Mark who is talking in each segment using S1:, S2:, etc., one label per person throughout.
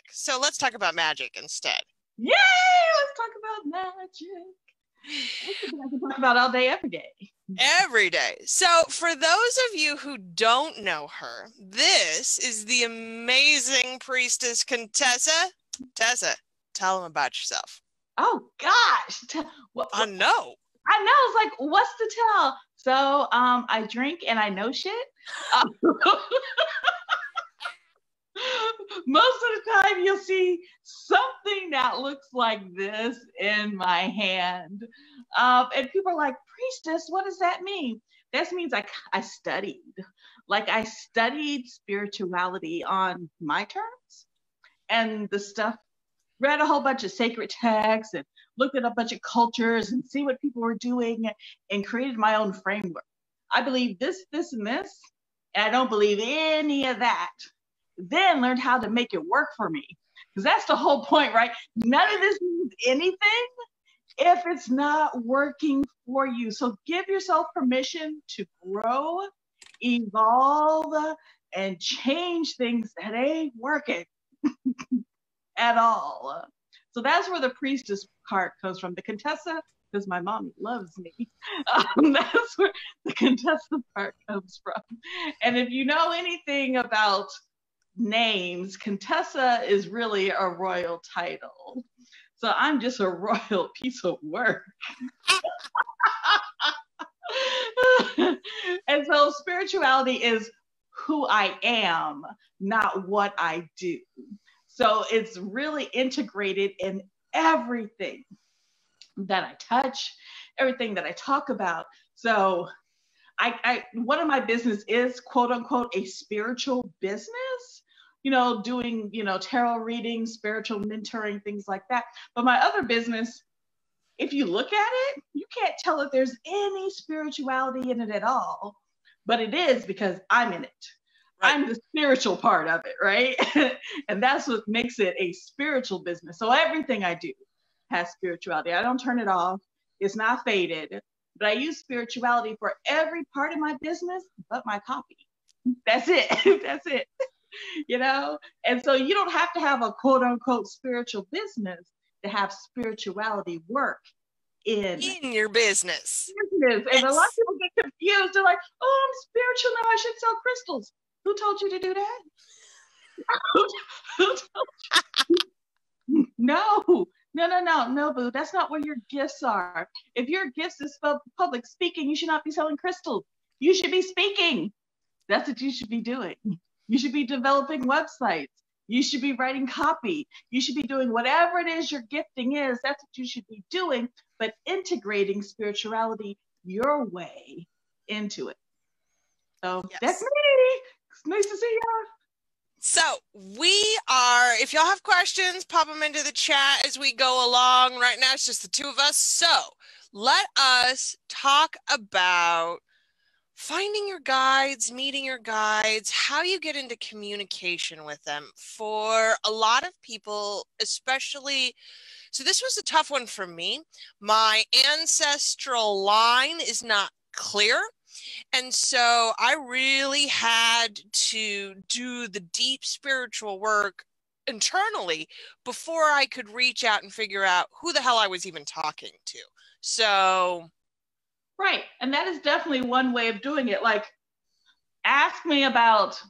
S1: So let's talk about magic instead.
S2: Yay! Let's talk about magic. I can talk about all day, every day.
S1: Every day. So for those of you who don't know her, this is the amazing Priestess Contessa. Tessa, tell them about yourself.
S2: Oh gosh.
S1: I know.
S2: It's like, what's to tell? So I drink and I know shit. Most of the time you'll see something that looks like this in my hand. And people are like, Priestess, what does that mean? That means I studied. Like I studied spirituality on my terms and the stuff, read a whole bunch of sacred texts and looked at a bunch of cultures and see what people were doing and created my own framework. I believe this, this, and this, and I don't believe any of that. Then learned how to make it work for me. Because that's the whole point, right? None of this means anything if it's not working for you. So give yourself permission to grow, evolve, and change things that ain't working at all. So that's where the priestess part comes from. The Contessa, because my mommy loves me. That's where the Contessa part comes from. And if you know anything about names, Contessa is really a royal title. So I'm just a royal piece of work. And so spirituality is who I am, not what I do. So it's really integrated in everything that I touch, everything that I talk about. So one of my business is quote unquote a spiritual business, doing, tarot readings, spiritual mentoring, things like that. But my other business, if you look at it, you can't tell if there's any spirituality in it at all, but it is because I'm in it. Right. I'm the spiritual part of it, right? And that's what makes it a spiritual business. So everything I do has spirituality. I don't turn it off. It's not faded. But I use spirituality for every part of my business but my copy. That's it. That's it. And so you don't have to have a quote unquote spiritual business to have spirituality work in
S1: your business.
S2: And yes. A lot of people get confused. They're like, oh, I'm spiritual now, I should sell crystals. Who told you to do that? Who told you? No, boo. That's not where your gifts are. If your gifts is public speaking, you should not be selling crystals. You should be speaking. That's what you should be doing. You should be developing websites. You should be writing copy. You should be doing whatever it is your gifting is. That's what you should be doing, but integrating spirituality your way into it. So yes. That's me. It's nice to see you.
S1: So if y'all have questions, pop them into the chat as we go along. Right now, it's just the two of us. So let us talk about finding your guides, meeting your guides, how you get into communication with them. For a lot of people, especially, so this was a tough one for me. My ancestral line is not clear. And so I really had to do the deep spiritual work internally before I could reach out and figure out who the hell I was even talking to. So.
S2: Right. And that is definitely one way of doing it. Like, ask me about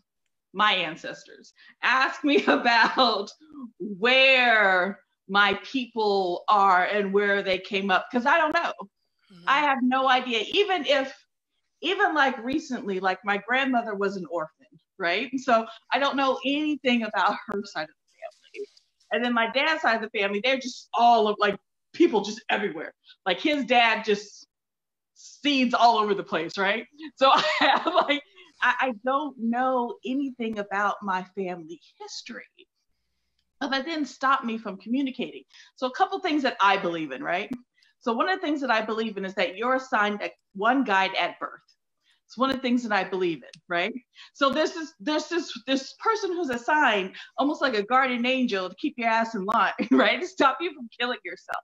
S2: my ancestors. Ask me about where my people are and where they came up. Because I don't know. Mm-hmm. I have no idea. Even like recently, like my grandmother was an orphan, right? So I don't know anything about her side of the family. And then my dad's side of the family, they're just all of like people just everywhere. Like his dad just seeds all over the place, right? So I don't know anything about my family history. But that didn't stop me from communicating. So a couple things that I believe in, right? So one of the things that I believe in is that you're assigned one guide at birth. It's one of the things that I believe in, right? So there's this person who's assigned almost like a guardian angel to keep your ass in line, right? To stop you from killing yourself.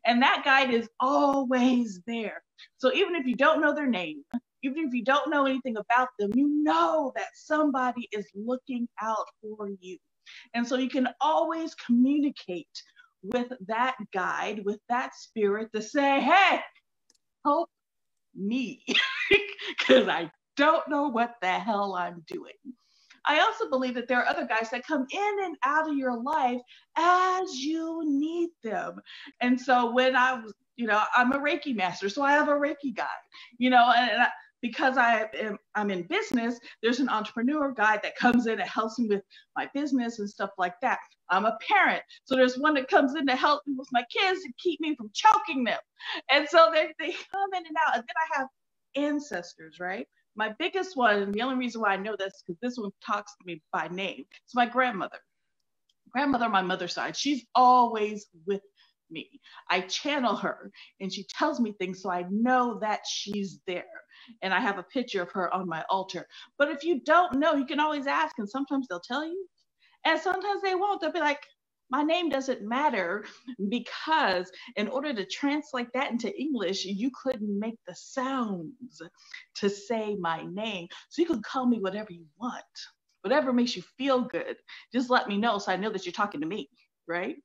S2: And that guide is always there. So even if you don't know their name, even if you don't know anything about them, you know that somebody is looking out for you. And so you can always communicate with that guide, with that spirit to say, hey, help me, because I don't know what the hell I'm doing. I also believe that there are other guys that come in and out of your life as you need them. And so when I was, I'm a Reiki master, so I have a Reiki guide, because I'm in business, there's an entrepreneur guide that comes in and helps me with my business and stuff like that. I'm a parent, so there's one that comes in to help me with my kids to keep me from choking them. And so they come in and out. And then I have ancestors, right? My biggest one, and the only reason why I know this, because this one talks to me by name, it's my grandmother. Grandmother on my mother's side, she's always with me. I channel her and she tells me things, so I know that she's there. And I have a picture of her on my altar. But if you don't know, you can always ask, and sometimes they'll tell you, and sometimes they won't. They'll be like, my name doesn't matter, because in order to translate that into English, you couldn't make the sounds to say my name. So you can call me whatever you want, whatever makes you feel good. Just let me know so I know that you're talking to me, right?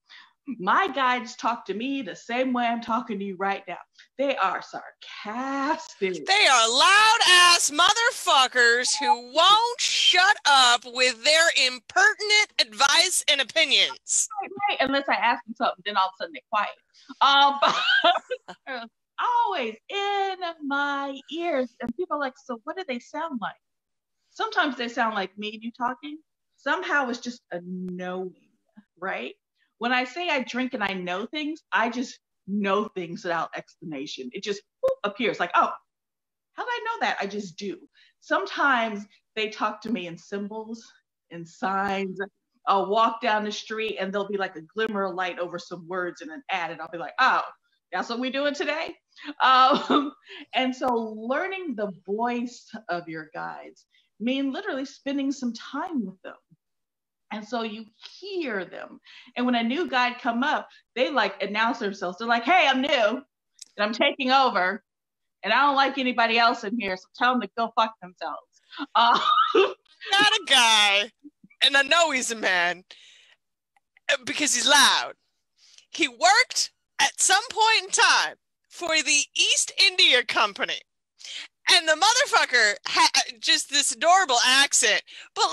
S2: My guides talk to me the same way I'm talking to you right now. They are sarcastic.
S1: They are loud ass motherfuckers who won't shut up with their impertinent advice and opinions.
S2: Right. Unless I ask them something, then all of a sudden they're quiet. Always in my ears. And people are like, so what do they sound like? Sometimes they sound like me and you talking. Somehow it's just a knowing, right? When I say I drink and I know things, I just know things without explanation. It just appears like, oh, how did I know that? I just do. Sometimes they talk to me in symbols, in signs. I'll walk down the street and there'll be like a glimmer of light over some words in an ad, and I'll be like, oh, that's what we're doing today? And so learning the voice of your guides mean literally spending some time with them. And so you hear them. And when a new guide come up, they like announce themselves. They're like, hey, I'm new and I'm taking over. And I don't like anybody else in here. So tell them to go fuck themselves.
S1: Not a guy. And I know he's a man because he's loud. He worked at some point in time for the East India Company. And the motherfucker had just this adorable accent. But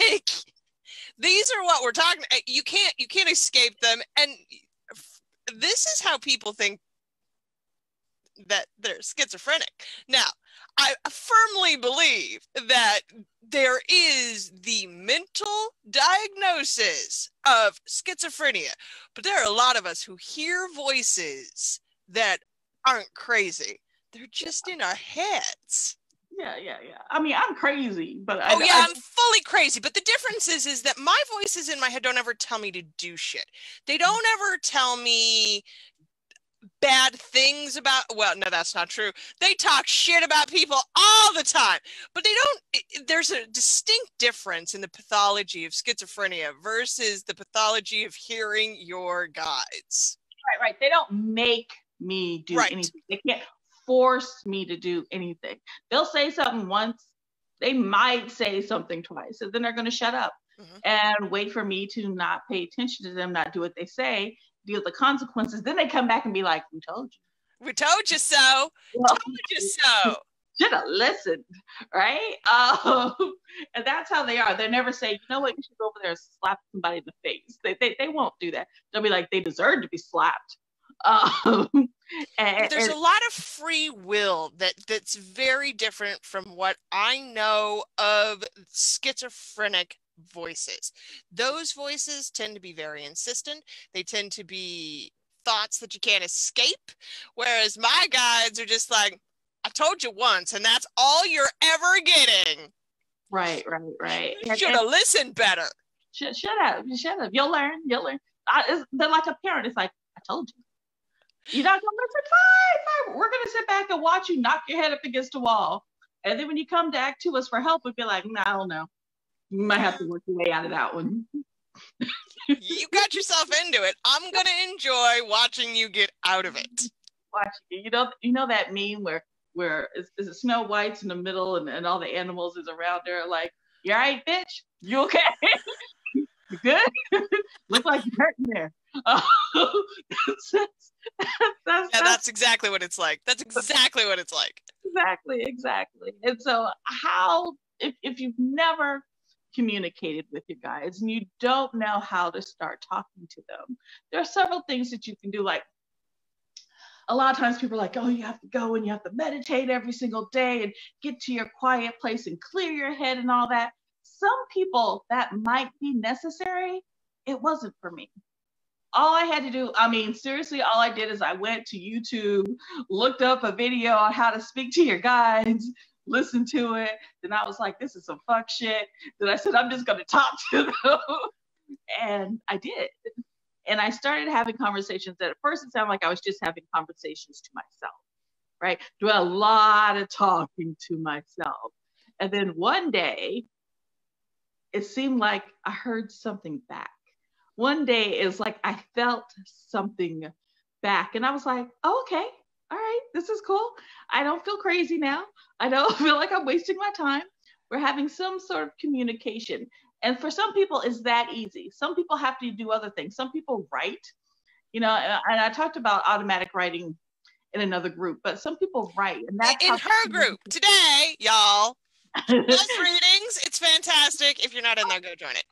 S1: like... These are what we're talking. You can't escape them, and this is how people think that they're schizophrenic. Now, I firmly believe that there is the mental diagnosis of schizophrenia, but there are a lot of us who hear voices that aren't crazy. They're just in our heads.
S2: Yeah. I mean, I'm crazy, but
S1: I'm fully crazy. But the difference is that my voices in my head don't ever tell me to do shit. They don't ever tell me bad things about, well, no, that's not true. They talk shit about people all the time, but they don't, there's a distinct difference in the pathology of schizophrenia versus the pathology of hearing your guides.
S2: Right. They don't make me do anything. They can't force me to do anything. They'll say something once, they might say something twice, and then they're going to shut up and wait for me to not pay attention to them, not do what they say, deal with the consequences. Then they come back and be like, we told you.
S1: We told you so. Well, told you so.
S2: Should have listened, right? And that's how they are. They never say, you know what, you should go over there and slap somebody in the face. They won't do that. They'll be like, they deserve to be slapped.
S1: There's a lot of free will that's very different from what I know of schizophrenic voices. Those voices tend to be very insistent. They tend to be thoughts that you can't escape, whereas my guides are just like, I told you once, and that's all you're ever getting.
S2: Right.
S1: You should have listened better.
S2: Shut up. You'll learn. They're like a parent. It's like, I told you. You're not gonna listen? Fine. We're gonna sit back and watch you knock your head up against a wall. And then when you come back to us for help, we'll be like, I don't know. You might have to work your way out of that one.
S1: You got yourself into it. I'm gonna enjoy watching you get out of it.
S2: Watching you. You know that meme where is it Snow White's in the middle and all the animals is around there like, you all right, bitch? You okay? You good? Look like you're hurting there.
S1: That's exactly what it's like. That's exactly what it's like.
S2: Exactly. And so how, if you've never communicated with your guides and you don't know how to start talking to them, there are several things that you can do. Like a lot of times people are like, oh, you have to go and you have to meditate every single day and get to your quiet place and clear your head and all that. Some people that might be necessary. It wasn't for me. All I had to do, I mean, seriously, all I did is I went to YouTube, looked up a video on how to speak to your guides, listened to it. Then I was like, this is some fuck shit. Then I said, I'm just going to talk to them. And I did. And I started having conversations that at first it sounded like I was just having conversations to myself, right? Doing a lot of talking to myself. And then one day, it seemed like I heard something back. One day is like I felt something back, and I was like, oh, okay, all right, this is cool. I don't feel crazy now. I don't feel like I'm wasting my time. We're having some sort of communication. And for some people, it's that easy. Some people have to do other things. Some people write, and I talked about automatic writing in another group, but some people write. And that's
S1: in her group today, y'all. Plus readings, it's fantastic. If you're not in there, go join it.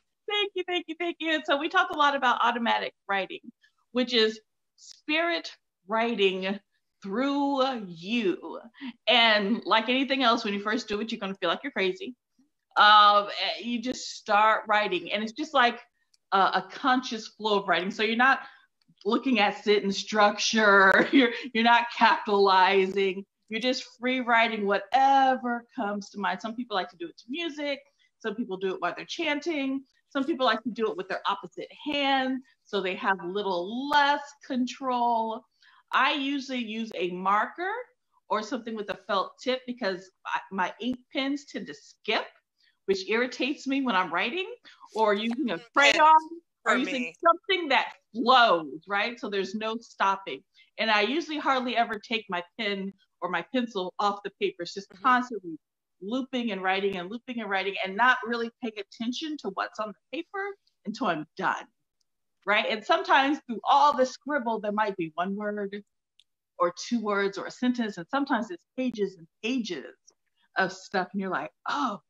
S2: Thank you. And so we talk a lot about automatic writing, which is spirit writing through you. And like anything else, when you first do it, you're going to feel like you're crazy. You just start writing, and it's just like a conscious flow of writing. So you're not looking at sentence structure. You're not capitalizing. You're just free writing whatever comes to mind. Some people like to do it to music. Some people do it while they're chanting. Some people like to do it with their opposite hand, so they have a little less control. I usually use a marker or something with a felt tip because my ink pens tend to skip, which irritates me when I'm writing, or using a crayon, or using something that flows, right? So there's no stopping. And I usually hardly ever take my pen or my pencil off the paper. It's just constantly looping and writing and looping and writing, and not really paying attention to what's on the paper until I'm done, right? And sometimes through all the scribble, there might be one word or two words or a sentence, and sometimes it's pages and pages of stuff, and you're like, oh,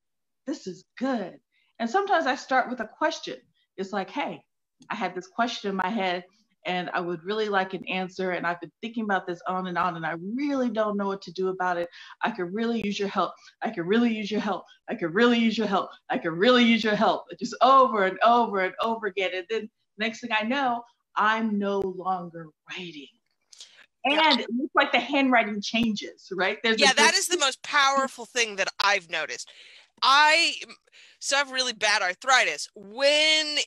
S2: this is good. And sometimes I start with a question. It's like, hey, I had this question in my head, and I would really like an answer, and I've been thinking about this on, and I really don't know what to do about it. I could really use your help. I could really use your help. I could really use your help. I could really use your help. Just over and over and over again. And then next thing I know, I'm no longer writing. And it looks like the handwriting changes, right?
S1: That is the most powerful thing that I've noticed. So I have really bad arthritis. When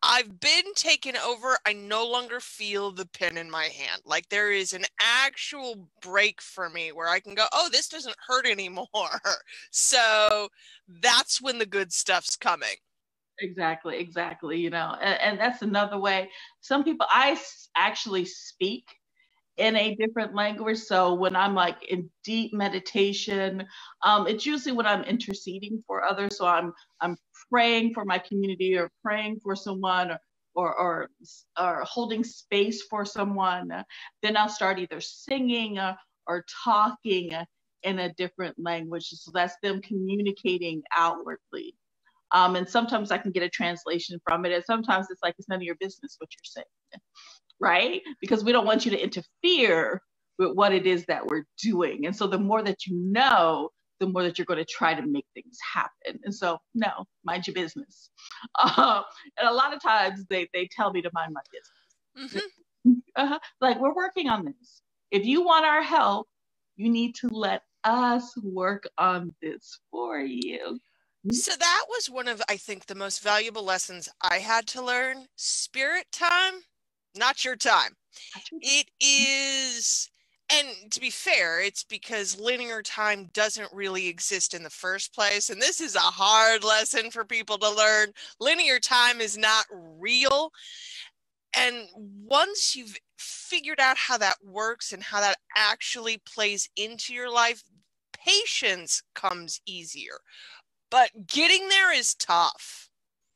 S1: I've been taken over, I no longer feel the pen in my hand. Like there is an actual break for me where I can go, oh, this doesn't hurt anymore. So that's when the good stuff's coming.
S2: Exactly. And that's another way. Some people, I actually speak in a different language. So when I'm like in deep meditation, it's usually when I'm interceding for others. So I'm praying for my community, or praying for someone, or holding space for someone. Then I'll start either singing or talking in a different language. So that's them communicating outwardly. And sometimes I can get a translation from it. And sometimes it's like, it's none of your business what you're saying, right? Because we don't want you to interfere with what it is that we're doing. And so the more that you know, the more that you're going to try to make things happen. And so, no, mind your business. And a lot of times they tell me to mind my business. Like, we're working on this. If you want our help, you need to let us work on this for you.
S1: So that was one of, I think, the most valuable lessons I had to learn. Spirit time, not your time. It is, and to be fair, it's because linear time doesn't really exist in the first place. And this is a hard lesson for people to learn. Linear time is not real. And once you've figured out how that works and how that actually plays into your life, patience comes easier. But getting there is tough.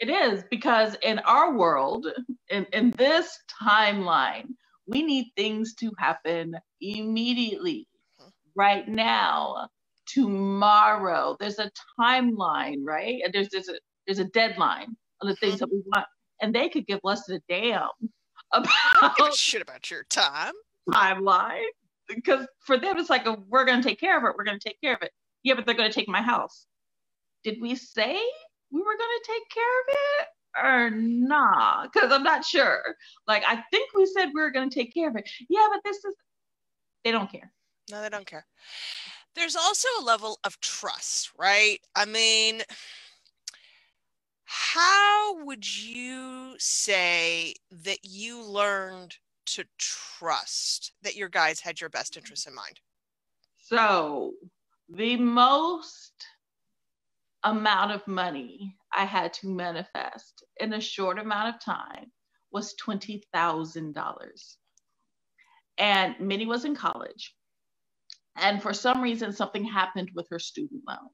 S2: It is, because in our world, in this timeline, we need things to happen immediately, right now, tomorrow. There's a timeline, right? And there's a deadline on the things that we want, and they could give less than a damn
S1: Don't give a
S2: about
S1: shit about your time.
S2: timeline, because for them it's like, we're going to take care of it. We're going to take care of it. Yeah, but they're going to take my house. Did we say we were going to take care of it or not? Because I'm not sure. Like, I think we said we were going to take care of it. Yeah, but they don't care.
S1: No, they don't care. There's also a level of trust, right? I mean, how would you say that you learned to trust that your guys had your best interests in mind?
S2: So, the most amount of money I had to manifest in a short amount of time was $20,000. And Minnie was in college. And for some reason, something happened with her student loan.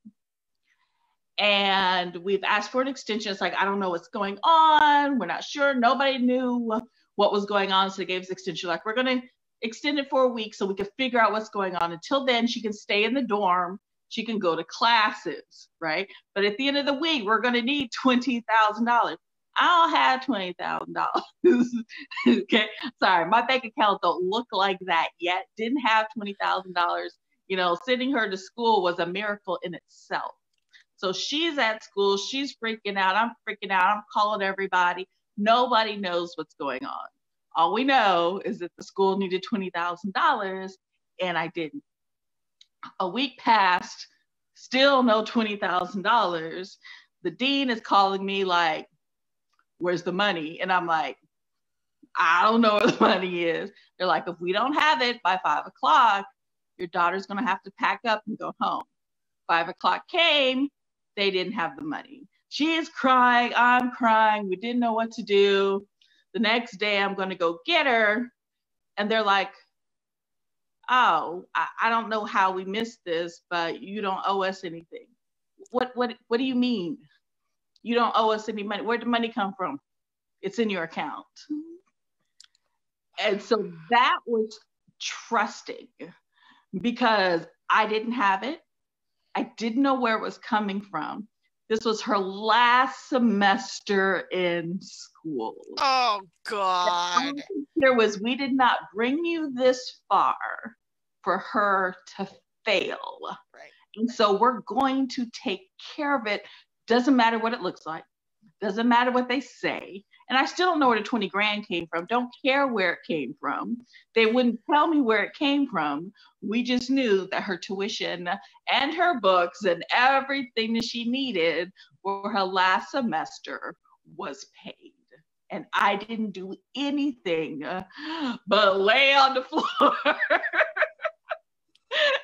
S2: And we've asked for an extension. It's like, I don't know what's going on. We're not sure. Nobody knew what was going on. So they gave us extension. Like, we're going to extend it for a week so we can figure out what's going on. Until then, she can stay in the dorm. She can go to classes, right? But at the end of the week, we're going to need $20,000. I don't have $20,000. Okay, sorry, my bank account don't look like that yet. Didn't have $20,000. You know, sending her to school was a miracle in itself. So she's at school, she's freaking out, I'm freaking out, I'm calling everybody. Nobody knows what's going on. All we know is that the school needed $20,000 and I didn't. A week passed, still no $20,000. The dean is calling me like, where's the money? And I'm like, I don't know where the money is. They're like, if we don't have it by 5 o'clock, your daughter's going to have to pack up and go home. 5 o'clock came, they didn't have the money. She is crying, I'm crying. We didn't know what to do. The next day, I'm going to go get her. And they're like, oh, I don't know how we missed this, but you don't owe us anything. What do you mean? You don't owe us any money. Where'd the money come from? It's in your account. And so that was trusting, because I didn't have it. I didn't know where it was coming from. This was her last semester in school.
S1: Oh, God.
S2: There was, we did not bring you this far for her to fail.
S1: Right.
S2: And so we're going to take care of it. Doesn't matter what it looks like. Doesn't matter what they say. And I still don't know where the 20 grand came from. Don't care where it came from. They wouldn't tell me where it came from. We just knew that her tuition and her books and everything that she needed for her last semester was paid. And I didn't do anything but lay on the floor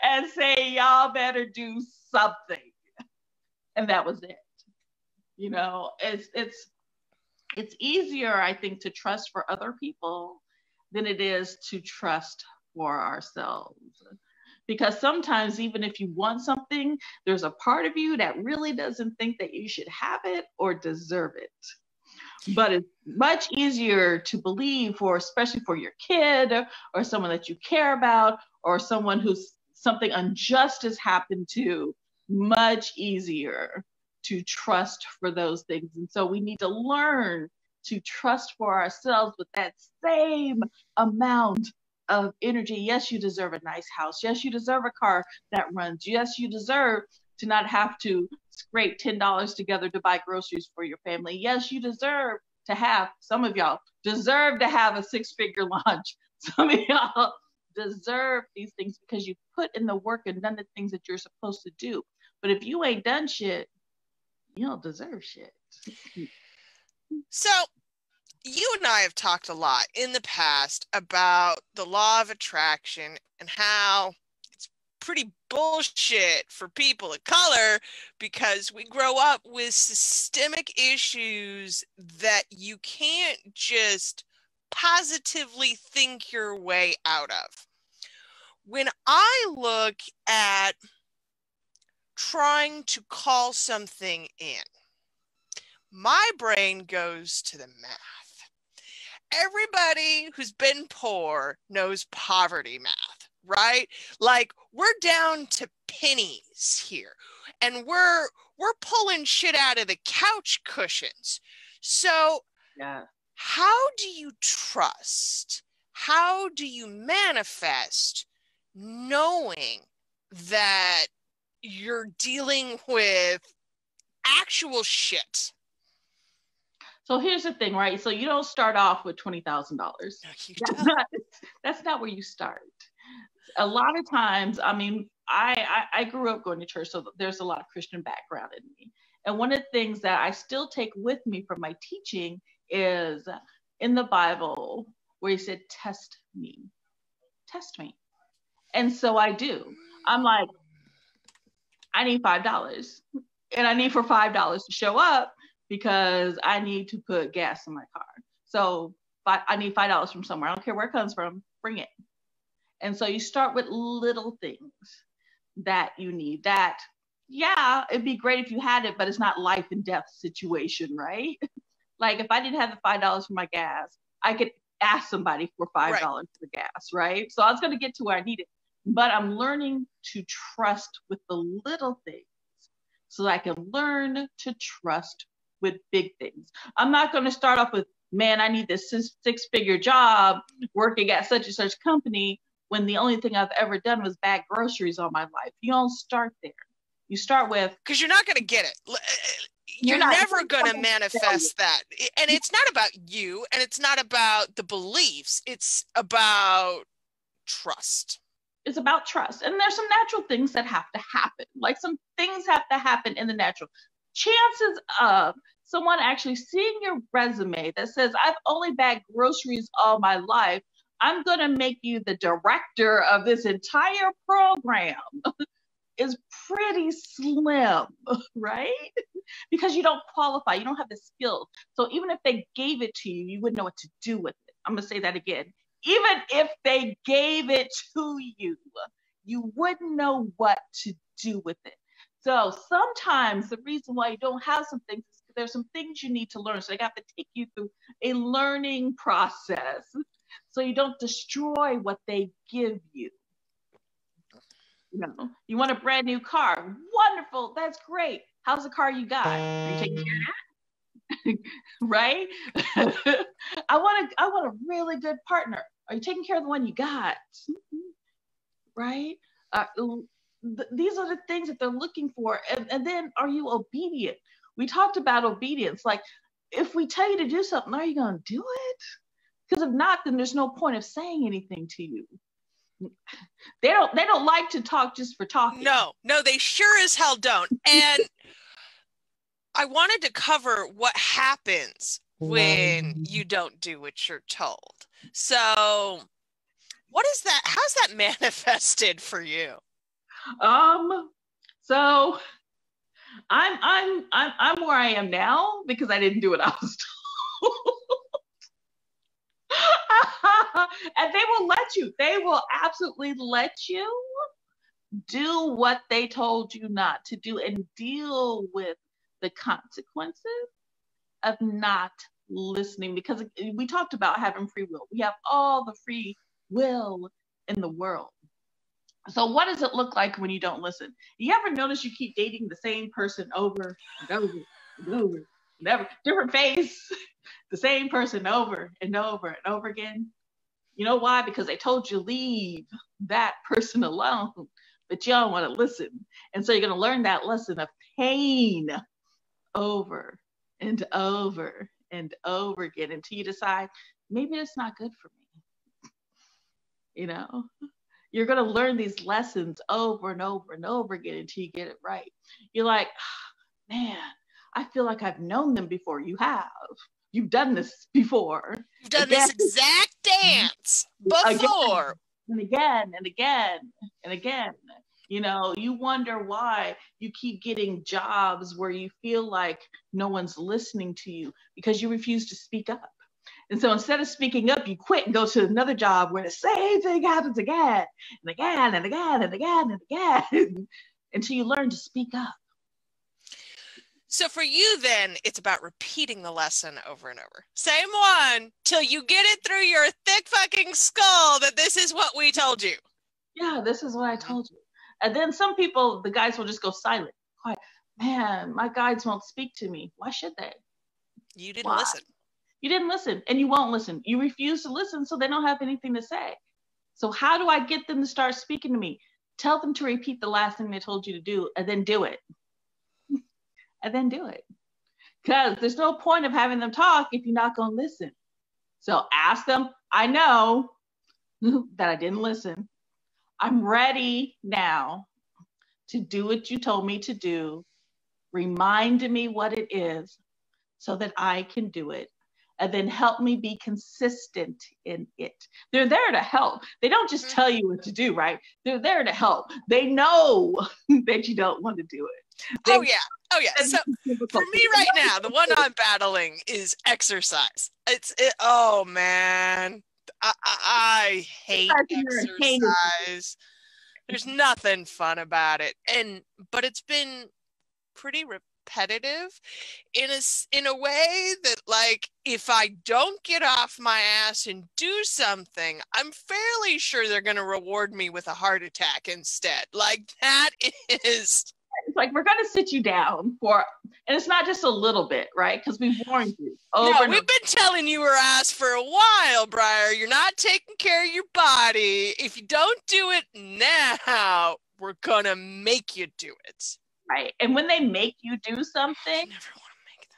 S2: and say, y'all better do something. And that was it. You know, it's easier, I think, to trust for other people than it is to trust for ourselves. Because sometimes, even if you want something, there's a part of you that really doesn't think that you should have it or deserve it. But it's much easier to believe for, especially for your kid or someone that you care about or someone who's something unjust has happened to, much easier to trust for those things. And so we need to learn to trust for ourselves with that same amount of energy. Yes, you deserve a nice house. Yes, you deserve a car that runs. Yes, you deserve to not have to scrape $10 together to buy groceries for your family. Yes, you deserve to have, some of y'all deserve to have a 6-figure lunch. Some of y'all deserve these things because you put in the work and done the things that you're supposed to do. But if you ain't done shit, you don't deserve shit.
S1: So you and I have talked a lot in the past about the law of attraction and how it's pretty bullshit for people of color because we grow up with systemic issues that you can't just positively think your way out of. When I look at trying to call something in, my brain goes to the math. Everybody who's been poor knows poverty math, right? Like, we're down to pennies here, and we're pulling shit out of the couch cushions. So
S2: Yeah.
S1: how do you trust? How do you manifest knowing that you're dealing with actual shit?
S2: So here's the thing, right? So you don't start off with $20,000. That's not where you start. A lot of times, I mean, I grew up going to church, so there's a lot of Christian background in me. And one of the things that I still take with me from my teaching is in the Bible where he said, test me. And so I do. I'm like, I need $5. And I need for $5 to show up because I need to put gas in my car. So I need $5 from somewhere. I don't care where it comes from, bring it. And so you start with little things that you need that, yeah, it'd be great if you had it, but it's not life and death situation, right? Like if I didn't have the $5 for my gas, I could ask somebody for $5 for gas, right? So I was going to get to where I need it, but I'm learning to trust with the little things so that I can learn to trust with big things. I'm not going to start off with, man, I need this six-figure job working at such and such company when the only thing I've ever done was bag groceries all my life. You don't start there. You start with...
S1: Because you're not going to get it. You're never going to manifest that. And it's not about you, and it's not about the beliefs. It's about trust.
S2: It's about trust. And there's some natural things that have to happen. Like some things have to happen in the natural. Chances of someone actually seeing your resume that says, I've only bagged groceries all my life, I'm going to make you the director of this entire program, is pretty slim, right? Because you don't qualify, you don't have the skills. So even if they gave it to you, you wouldn't know what to do with it. I'm going to say that again. Even if they gave it to you, you wouldn't know what to do with it. So sometimes the reason why you don't have some things is there's some things you need to learn. So they have to take you through a learning process so you don't destroy what they give you. You know, you want a brand new car. Wonderful. That's great. How's the car you got? Are you taking care of that? Right? I want a really good partner. Are you taking care of the one you got? Right? These are the things that they're looking for. And then are you obedient? We talked about obedience. Like if we tell you to do something, are you going to do it? Because if not, then there's no point of saying anything to you. They don't like to talk just for talking.
S1: No, they sure as hell don't. And I wanted to cover what happens when you don't do what you're told. So what is that? How's that manifested for you?
S2: So I'm where I am now because I didn't do what I was told. And they will absolutely let you do what they told you not to do and deal with the consequences of not listening, because we talked about having free will. We have all the free will in the world. So what does it look like when you don't listen? You ever notice you keep dating the same person over and over and over and over, different face, the same person over and over and over again? You know why? Because they told you leave that person alone, but you don't want to listen. And so you're going to learn that lesson of pain over and over and over again until you decide, maybe it's not good for me. You know, you're going to learn these lessons over and over and over again until you get it right. You're like, oh, man, I feel like I've known them before. You have. You've done this before.
S1: You've done this exact dance before.
S2: And again and again and again. You know, you wonder why you keep getting jobs where you feel like no one's listening to you because you refuse to speak up. And so instead of speaking up, you quit and go to another job where the same thing happens again and again and again and again and again until you learn to speak up.
S1: So for you then, it's about repeating the lesson over and over. Same one till you get it through your thick fucking skull that this is what we told you.
S2: Yeah, this is what I told you. And then some people, the guides will just go silent. Quiet. Man, my guides won't speak to me. Why should they?
S1: You didn't listen.
S2: You didn't listen, and you won't listen. You refuse to listen, so they don't have anything to say. So how do I get them to start speaking to me? Tell them to repeat the last thing they told you to do, and then do it. And then do it. Because there's no point of having them talk if you're not going to listen. So ask them, I know that I didn't listen. I'm ready now to do what you told me to do. Remind me what it is so that I can do it. And then help me be consistent in it. They're there to help. They don't just tell you what to do, right? They're there to help. They know that you don't want to do it.
S1: Oh yeah. So for me right now, the one I'm battling is exercise. Oh man, I hate exercise. There's nothing fun about it, but it's been pretty repetitive in a way that, like, if I don't get off my ass and do something, I'm fairly sure they're going to reward me with a heart attack instead. Like, that is...
S2: It's like, we're going to sit you down and it's not just a little bit, right? Because we've warned you.
S1: We've been telling you our ass for a while, Briar. You're not taking care of your body. If you don't do it now, we're going to make you do it.
S2: Right. And when they make you do something,
S1: I never want to make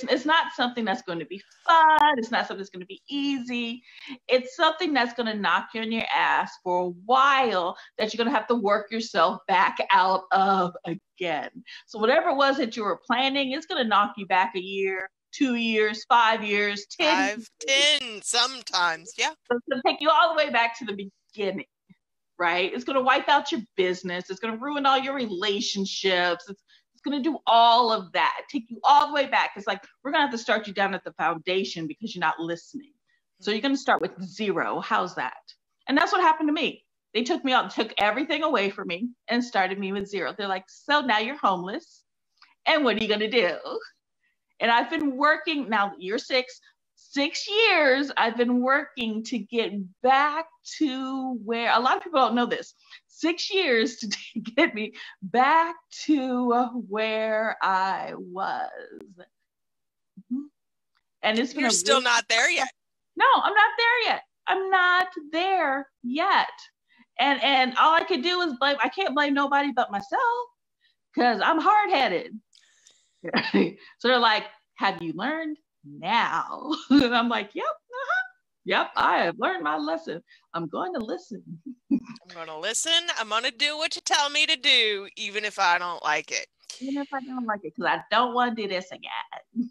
S2: them. It's not something that's going to be fun. It's not something that's going to be easy. It's something that's going to knock you on your ass for a while that you're going to have to work yourself back out of again. So whatever it was that you were planning, it's going to knock you back a year, 2 years, 5 years, 10
S1: sometimes. Yeah.
S2: So it's going to take you all the way back to the beginning. Right? It's going to wipe out your business. It's going to ruin all your relationships. It's going to do all of that. Take you all the way back. It's like, we're going to have to start you down at the foundation because you're not listening. So you're going to start with 0. How's that? And that's what happened to me. They took me out, took everything away from me and started me with 0. They're like, so now you're homeless. And what are you going to do? And I've been working now, year 6 years, I've been working to get back to where, a lot of people don't know this, 6 years to get me back to where I was. And it's been
S1: You're still not there yet.
S2: No, I'm not there yet. I'm not there yet. And all I could do is blame, I can't blame nobody but myself because I'm hard-headed. So they're like, have you learned? Now. And I'm like, yep, I have learned my lesson. I'm going to listen.
S1: I'm going to listen. I'm going to do what you tell me to do, even if I don't like it.
S2: Even if I don't like it, because I don't want to do this again.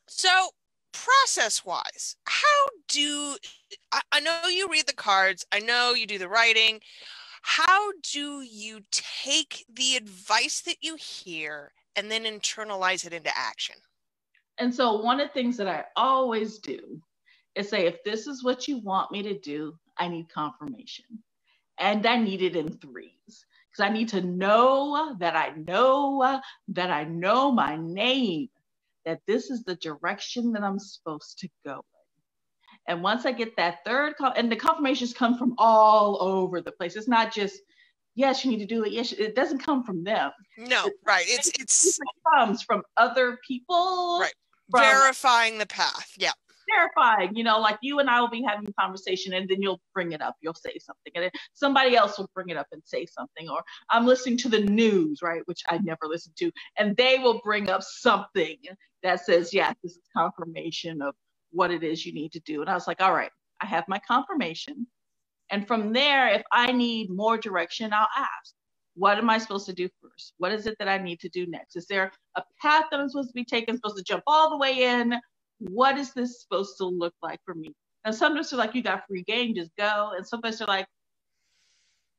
S1: So, process-wise, I know you read the cards. I know you do the writing. How do you take the advice that you hear and then internalize it into action?
S2: And so one of the things that I always do is say, if this is what you want me to do, I need confirmation. And I need it in 3s. Because I need to know that I know my name, that this is the direction that I'm supposed to go in. And once I get that third, and the confirmations come from all over the place. It's not just, yes, you need to do it. Yes, it doesn't come from them.
S1: No, right. It
S2: comes from other people.
S1: Right. Verifying the path. Yeah.
S2: Verifying, like you and I will be having a conversation and then you'll bring it up. You'll say something and then somebody else will bring it up and say something. Or I'm listening to the news, right? Which I never listen to. And they will bring up something that says, yeah, this is confirmation of what it is you need to do. And I was like, all right, I have my confirmation. And from there, if I need more direction, I'll ask. What am I supposed to do first? What is it that I need to do next? Is there a path that I'm supposed to be taking? I'm supposed to jump all the way in? What is this supposed to look like for me? And sometimes they're like, you got free game, just go. And sometimes they're like,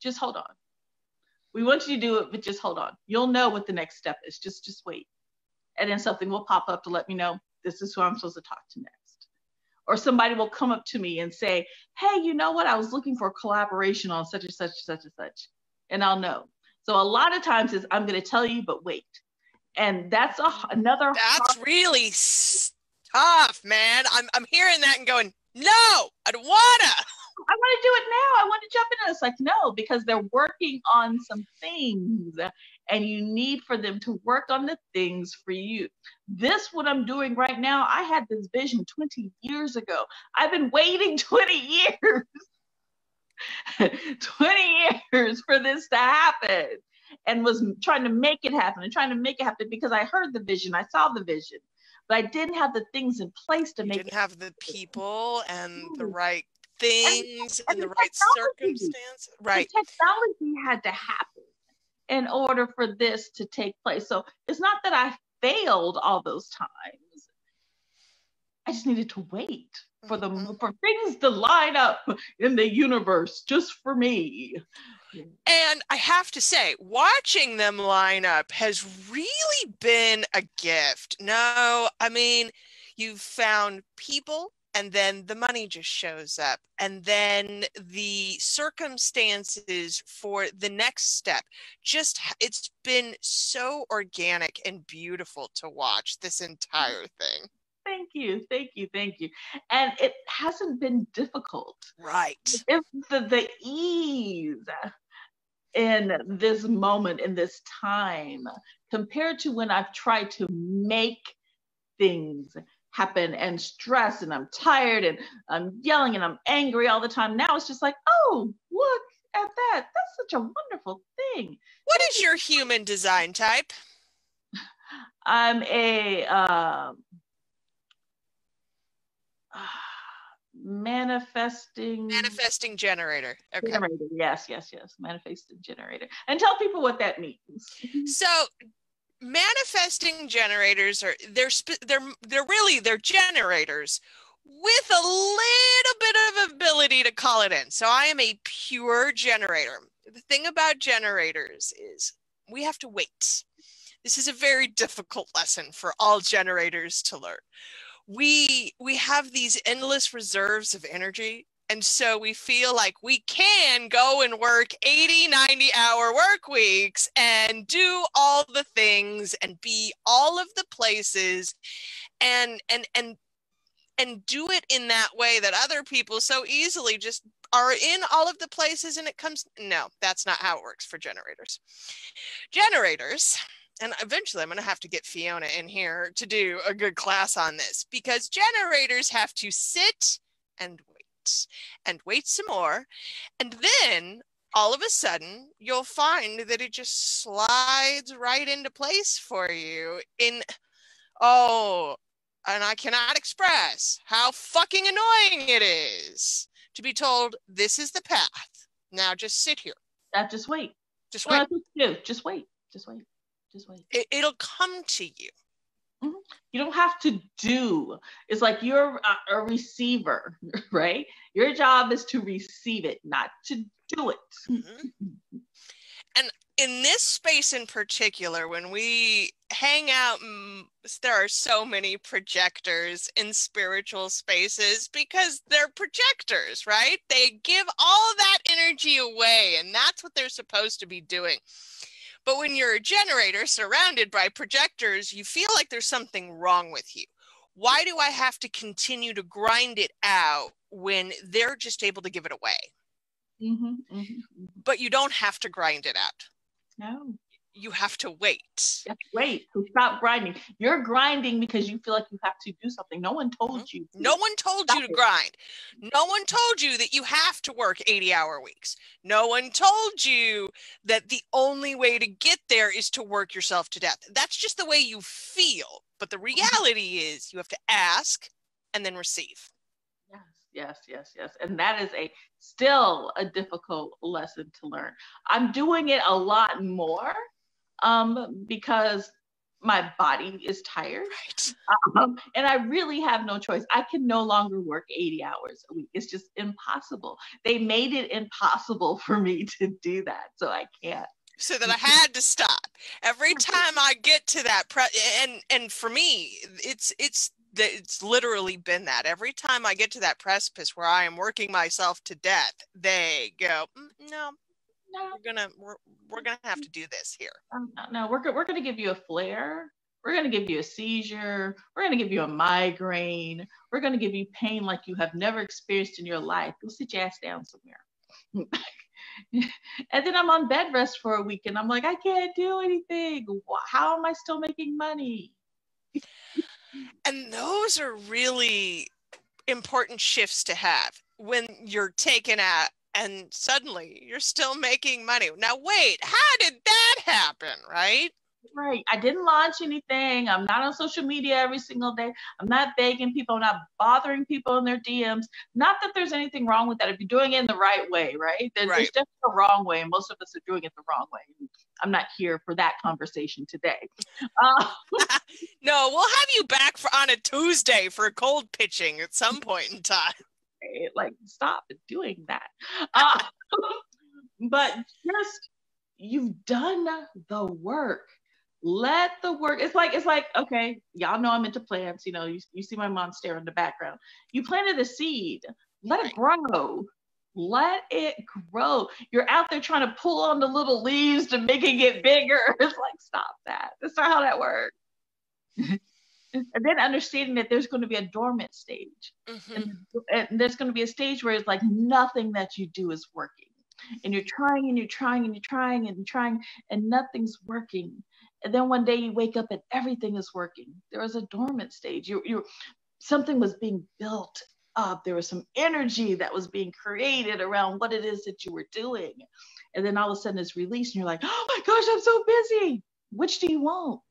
S2: just hold on. We want you to do it, but just hold on. You'll know what the next step is. Just wait. And then something will pop up to let me know this is who I'm supposed to talk to next. Or somebody will come up to me and say, hey, you know what? I was looking for a collaboration on such and such, such and such. And I'll know. So a lot of times is I'm going to tell you, but wait. And that's another
S1: That's really tough, man. I'm hearing that and going, no, I don't wanna.
S2: I want to do it now. I want to jump in. And it's like, no, because they're working on some things and you need for them to work on the things for you. This, what I'm doing right now, I had this vision 20 years ago. I've been waiting 20 years, 20 years for this to happen, and was trying to make it happen and trying to make it happen because I heard the vision, I saw the vision, but I didn't have the things in place to make it.
S1: Didn't have the people and the right things
S2: and
S1: in the
S2: the
S1: right circumstance. Right.
S2: The technology had to happen in order for this to take place. So it's not that I failed all those times. I just needed to wait for for things to line up in the universe just for me.
S1: And I have to say, watching them line up has really been a gift. No, I mean, you've found people and then the money just shows up. And then the circumstances for the next step, it's been so organic and beautiful to watch this entire thing.
S2: Thank you, thank you, thank you. And it hasn't been difficult.
S1: Right.
S2: It's the ease in this moment, in this time, compared to when I've tried to make things happen and stress and I'm tired and I'm yelling and I'm angry all the time. Now it's just like, oh, look at that. That's such a wonderful thing.
S1: What is your human design type?
S2: I'm a manifesting
S1: generator. Okay.
S2: Generator. Yes. Manifesting generator. And tell people what that means.
S1: So manifesting generators they're generators with a little bit of ability to call it in. So I am a pure generator. The thing about generators is we have to wait. This is a very difficult lesson for all generators to learn. We have these endless reserves of energy. And so we feel like we can go and work 80, 90-hour work weeks and do all the things and be all of the places and do it in that way that other people so easily just are in all of the places and it comes. No, that's not how it works for generators. Generators, and eventually I'm going to have to get Fiona in here to do a good class on this, because generators have to sit and wait some more. And then all of a sudden you'll find that it just slides right into place for you and I cannot express how fucking annoying it is to be told this is the path. Now just sit here.
S2: Just wait.
S1: Just wait.
S2: Just wait. Just wait. Just wait.
S1: It'll come to you.
S2: Mm-hmm. You don't have to do. It's like you're a receiver, right? Your job is to receive it, not to do it.
S1: Mm-hmm. And in this space in particular, when we hang out, there are so many projectors in spiritual spaces because they're projectors, right? They give all that energy away, and that's what they're supposed to be doing. But when you're a generator surrounded by projectors, you feel like there's something wrong with you. Why do I have to continue to grind it out when they're just able to give it away?
S2: Mm-hmm, mm-hmm.
S1: But you don't have to grind it out.
S2: No.
S1: You have to wait.
S2: You have to wait. So stop grinding. You're grinding because you feel like you have to do something. No one told you.
S1: No one told you to grind. No one told you that you have to work 80-hour weeks. No one told you that the only way to get there is to work yourself to death. That's just the way you feel. But the reality is you have to ask and then receive.
S2: Yes. And that is still a difficult lesson to learn. I'm doing it a lot more because my body is tired.
S1: Right.
S2: And I really have no choice. I can no longer work 80 hours a week. It's just impossible. They made it impossible for me to do that. So I can't.
S1: So that I had to stop. Every time I get to that, and for me, it's literally been that. Every time I get to that precipice where I am working myself to death, they go, no,
S2: No,
S1: we're gonna have to do this here.
S2: no, we're gonna give you a flare. We're gonna give you a seizure. We're gonna give you a migraine. We're gonna give you pain like you have never experienced in your life. Go sit your ass down somewhere. And then I'm on bed rest for a week, and I'm like, I can't do anything. How am I still making money?
S1: And those are really important shifts to have when you're taken out and suddenly you're still making money. Now, wait, how did that happen, right?
S2: Right. I didn't launch anything. I'm not on social media every single day. I'm not begging people. I'm not bothering people in their DMs. Not that there's anything wrong with that if you're doing it in the right way, right? There's definitely a wrong way, and most of us are doing it the wrong way. I'm not here for that conversation today.
S1: No, we'll have you back on a Tuesday for cold pitching at some point in time.
S2: Like, stop doing that. But just, you've done the work. Let the work. It's like, okay, y'all know I'm into plants. You know, you see my monstera in the background. You planted a seed. Let it grow. Let it grow. You're out there trying to pull on the little leaves to make it get bigger. It's like, stop that. That's not how that works. And then understanding that there's going to be a dormant stage. And there's going to be a stage where it's like nothing that you do is working. And you're trying and you're trying and you're trying and you're trying and nothing's working. And then one day you wake up and everything is working. There was a dormant stage. Something was being built up. There was some energy that was being created around what it is that you were doing. And then all of a sudden it's released and you're like, oh my gosh, I'm so busy. Which do you want?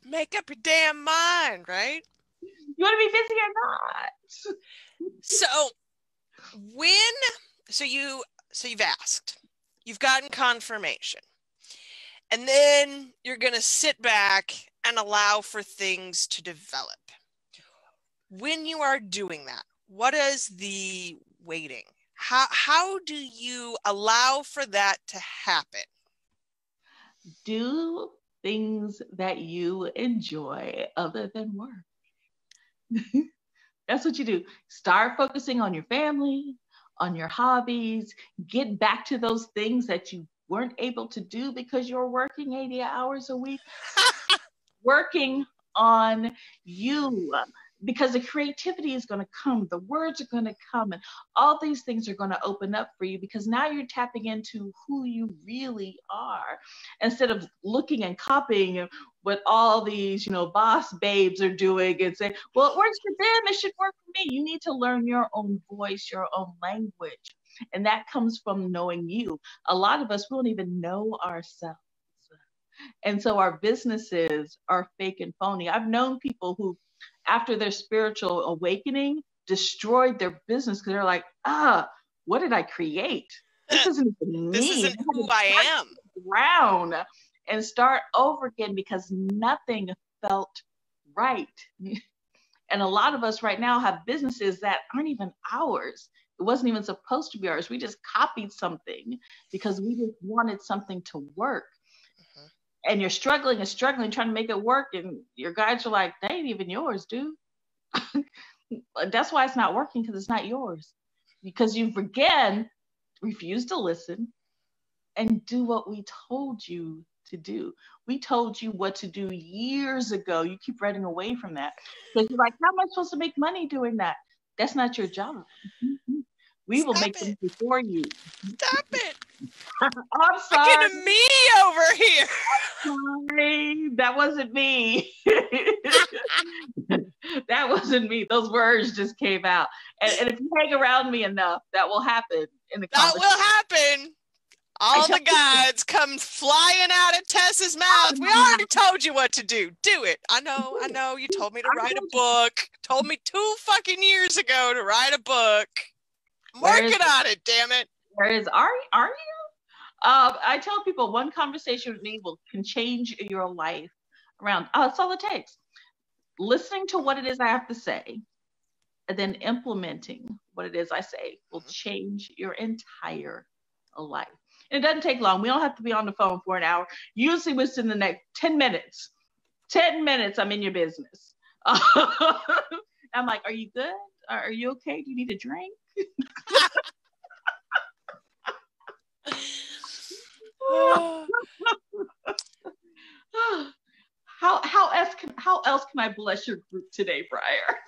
S1: Make up your damn mind, right?
S2: You want to be busy or not?
S1: So you've asked, you've gotten confirmation, and then you're going to sit back and allow for things to develop. When you are doing that, what is the waiting? How do you allow for that to happen?
S2: Do things that you enjoy other than work. That's what you do. Start focusing on your family, on your hobbies. Get back to those things that you weren't able to do because you're working 80 hours a week. Working on you, because the creativity is going to come, the words are going to come, and all these things are going to open up for you because now you're tapping into who you really are instead of looking and copying what all these, boss babes are doing and say, well, it works for them, it should work for me. You need to learn your own voice, your own language. And that comes from knowing you. A lot of us won't even know ourselves. And so our businesses are fake and phony. I've known people who, after their spiritual awakening, destroyed their business because they're like, what did I create? This isn't me.
S1: This isn't who I am.
S2: Around and start over again because nothing felt right. And a lot of us right now have businesses that aren't even ours. It wasn't even supposed to be ours. We just copied something because we just wanted something to work. And you're struggling and struggling, trying to make it work. And your guys are like, that ain't even yours, dude. That's why it's not working, because it's not yours. Because you've, again, refused to listen and do what we told you to do. We told you what to do years ago. You keep running away from that. Because you're like, how am I supposed to make money doing that? That's not your job. We will make them before you.
S1: Stop it.
S2: I'm sorry.
S1: Look at me over here.
S2: Sorry, that wasn't me. That wasn't me. Those words just came out. And if you hang around me enough, that will happen in the conversation.
S1: That will happen. All the gods come flying out of Tessa's mouth. We already told you what to do. Do it. I know. You told me to write a book. Told me 2 fucking years ago to write a book. I'm working on it, damn it.
S2: Where is Ari? Are you? I tell people one conversation with me can change your life around. That's all it takes. Listening to what it is I have to say and then implementing what it is I say will change your entire life. And it doesn't take long. We don't have to be on the phone for an hour. Usually within the next 10 minutes. 10 minutes, I'm in your business. I'm like, are you good? Are you okay? Do you need a drink? How else can I bless your group today, Briar?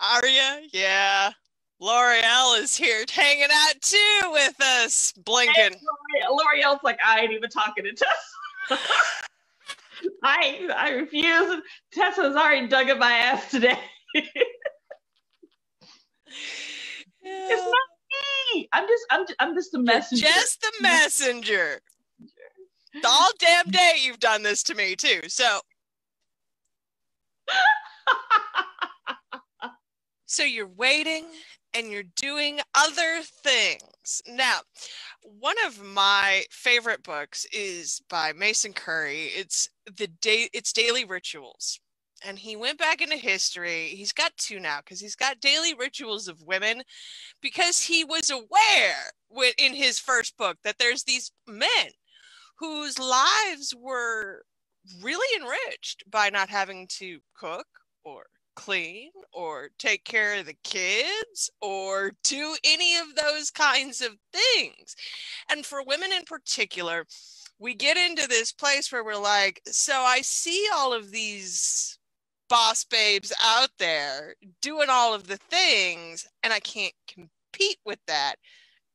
S1: Arya, yeah. L'Oreal is here hanging out too with us, blinking.
S2: L'Oreal's like, I ain't even talking to Tessa. I refuse. Tessa's already dug in my ass today. It's not me. I'm just a messenger.
S1: You're just the messenger. All damn day you've done this to me too. So you're waiting and you're doing other things. Now, one of my favorite books is by Mason Curry. It's Daily Rituals. And he went back into history. He's got two now because he's got Daily Rituals of Women, because he was aware in his first book that there's these men whose lives were really enriched by not having to cook or clean or take care of the kids or do any of those kinds of things. And for women in particular, we get into this place where we're like, so I see all of these boss babes out there doing all of the things, and I can't compete with that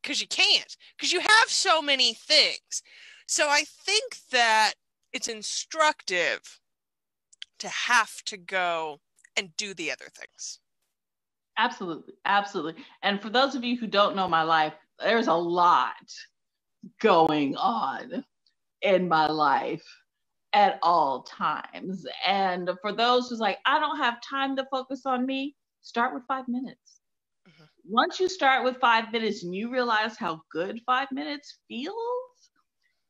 S1: because you can't, because you have so many things. So I think that it's instructive to have to go and do the other things.
S2: Absolutely. Absolutely. And for those of you who don't know my life, there's a lot going on in my life at all times. And for those who's like, I don't have time to focus on me, start with 5 minutes. Mm-hmm. Once you start with 5 minutes and you realize how good 5 minutes feels,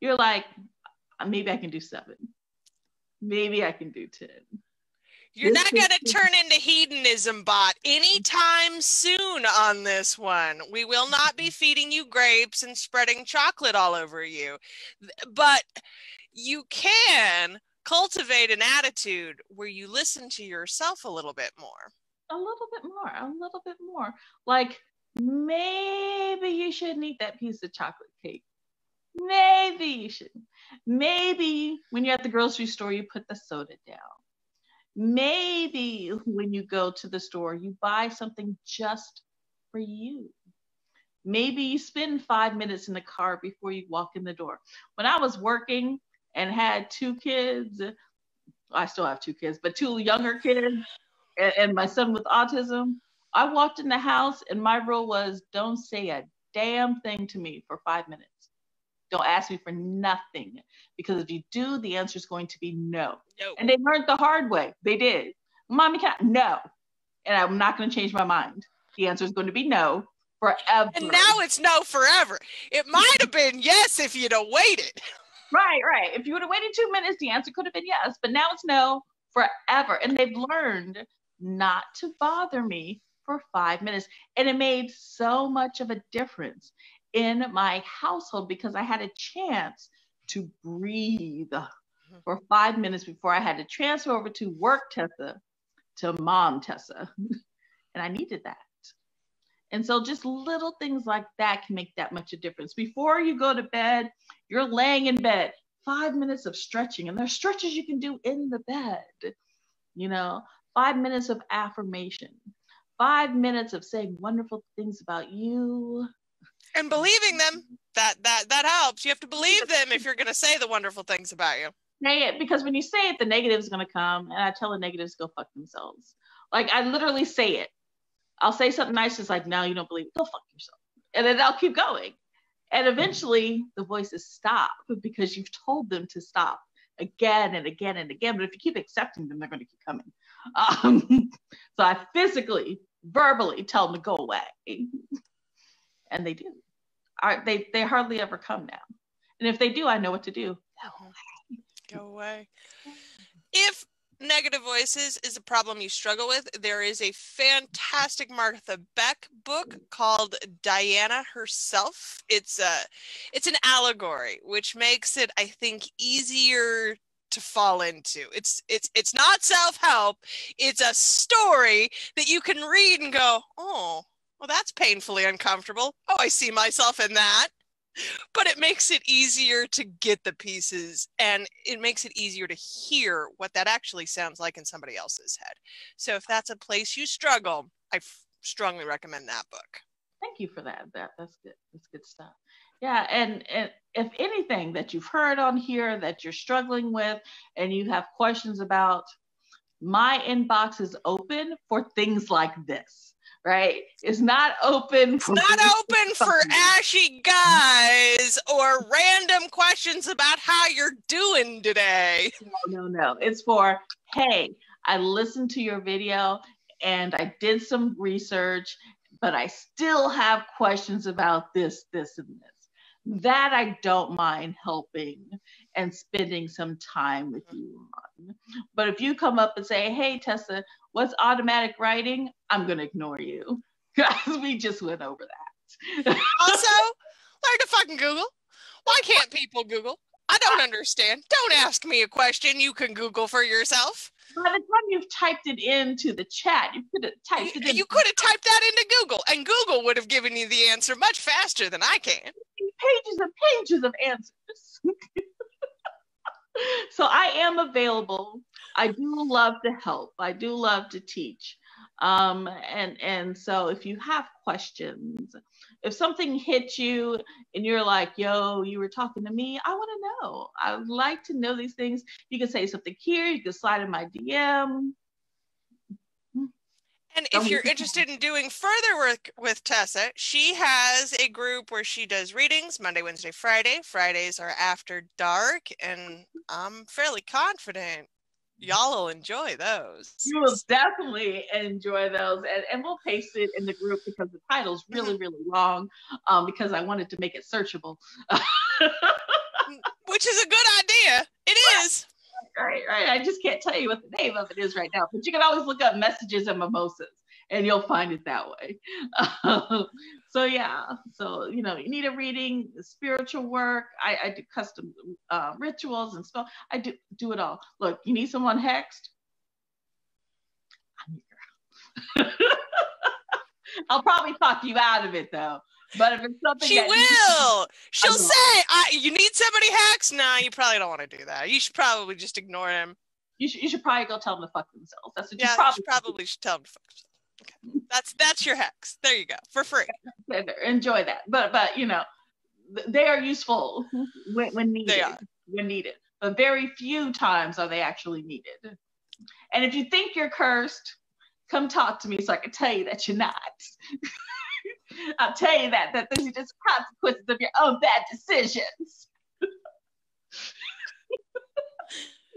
S2: you're like, maybe I can do 7. Maybe I can do 10.
S1: You're not going to turn into hedonism bot anytime soon on this one. We will not be feeding you grapes and spreading chocolate all over you. But you can cultivate an attitude where you listen to yourself a little bit more.
S2: A little bit more. Like, maybe you shouldn't eat that piece of chocolate cake. Maybe you shouldn't. Maybe when you're at the grocery store, you put the soda down. Maybe when you go to the store, you buy something just for you. Maybe you spend 5 minutes in the car before you walk in the door. When I was working and had 2 kids, I still have 2 kids, but 2 younger kids and my son with autism, I walked in the house and my rule was, don't say a damn thing to me for 5 minutes. Don't ask me for nothing, because if you do, the answer is going to be no. And they learned the hard way. They did. Mommy, no. And I'm not going to change my mind. The answer is going to be no forever.
S1: And now it's no forever. It might have been yes if you'd have waited.
S2: Right. If you would have waited 2 minutes, the answer could have been yes. But now it's no forever. And they've learned not to bother me for 5 minutes. And it made so much of a difference in my household because I had a chance to breathe for 5 minutes before I had to transfer over to work Tessa to mom Tessa. And I needed that. And so just little things like that can make that much a difference. Before you go to bed, you're laying in bed, 5 minutes of stretching. And there's stretches you can do in the bed. 5 minutes of affirmation, 5 minutes of saying wonderful things about you.
S1: And believing them, that helps. You have to believe them if you're going to say the wonderful things about you.
S2: Say it, because when you say it, the negative is going to come, and I tell the negatives to go fuck themselves. Like, I literally say it. I'll say something nice, just like, no, you don't believe it. Go fuck yourself. And then I'll keep going. And eventually, the voices stop because you've told them to stop again and again and again. But if you keep accepting them, they're going to keep coming. So I physically, verbally tell them to go away. And they do. They hardly ever come now. And if they do, I know what to do.
S1: Go away. If negative voices is a problem you struggle with, there is a fantastic Martha Beck book called Diana Herself. It's an allegory, which makes it, I think, easier to fall into. It's not self-help. It's a story that you can read and go, oh, Well, that's painfully uncomfortable. Oh, I see myself in that. But it makes it easier to get the pieces, and it makes it easier to hear what that actually sounds like in somebody else's head. So if that's a place you struggle, I strongly recommend that book.
S2: Thank you for that. That's good. That's good stuff. Yeah, and if anything that you've heard on here that you're struggling with and you have questions about, my inbox is open for things like this, right? It's not open for
S1: ashy guys or random questions about how you're doing today.
S2: No. It's for, hey, I listened to your video and I did some research, but I still have questions about this, and this. That I don't mind helping and spending some time with you on. But if you come up and say, hey, Tessa, what's automatic writing? I'm going to ignore you because we just went over that.
S1: Also, learn to fucking Google. Why can't people Google? I don't understand. Don't ask me a question you can Google for yourself.
S2: By the time you've typed it into the chat, you could have typed it in.
S1: You could have typed that into Google, and Google would have given you the answer much faster than I can.
S2: Pages and pages of answers. So I am available. I do love to help. I do love to teach. And so if you have questions, if something hits you and you're like, yo, you were talking to me, I want to know. I would like to know these things. You can say something here. You can slide in my DM.
S1: And if you're interested in doing further work with Tessa, she has a group where she does readings Monday, Wednesday, Friday. Fridays are after dark, and I'm fairly confident y'all will enjoy those.
S2: You will definitely enjoy those, and we'll paste it in the group because the title's really, really long, because I wanted to make it searchable.
S1: Which is a good idea. It is.
S2: Right. I just can't tell you what the name of it is right now, but you can always look up messages and mimosas and you'll find it that way. So you need a reading, spiritual work. I do custom rituals and spell. I do it all. Look, you need someone hexed? I'm your girl. I'll probably talk you out of it though. But if it's something
S1: she'll say, you need somebody hacks? Nah, you probably don't want to do that. You should probably just ignore him.
S2: You should probably go tell them to fuck themselves. That's what you
S1: probably should tell them to fuck themselves. Okay. That's your hex. There you go. For free.
S2: Enjoy that. But they are useful when needed.
S1: They are.
S2: When needed. But very few times are they actually needed. And if you think you're cursed, come talk to me so I can tell you that you're not. I'll tell you that these are just consequences of your own bad decisions.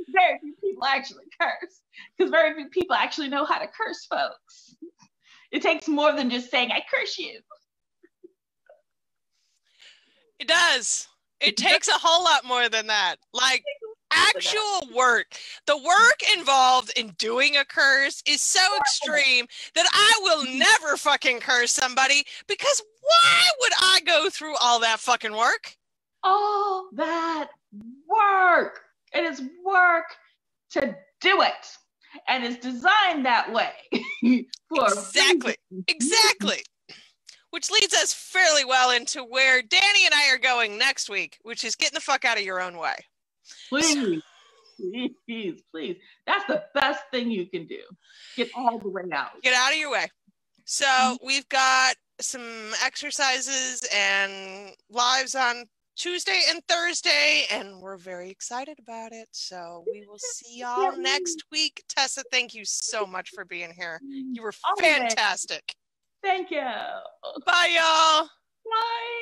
S2: Very few people actually curse, because very few people actually know how to curse folks. It takes more than just saying, I curse you.
S1: It does. It takes a whole lot more than that. Like, actual work. The work involved in doing a curse is so extreme that I will never fucking curse somebody, because why would I go through all that fucking work?
S2: All that work. It is work to do it. And it's designed that way.
S1: Exactly. Which leads us fairly well into where Danny and I are going next week, which is getting the fuck out of your own way.
S2: Please. That's the best thing you can do. Get all the way out.
S1: Get out of your way. So we've got some exercises and lives on Tuesday and Thursday, and we're very excited about it. So we will see y'all next week. Tessa, thank you so much for being here. You were fantastic.
S2: Thank you.
S1: Bye, y'all.
S2: Bye.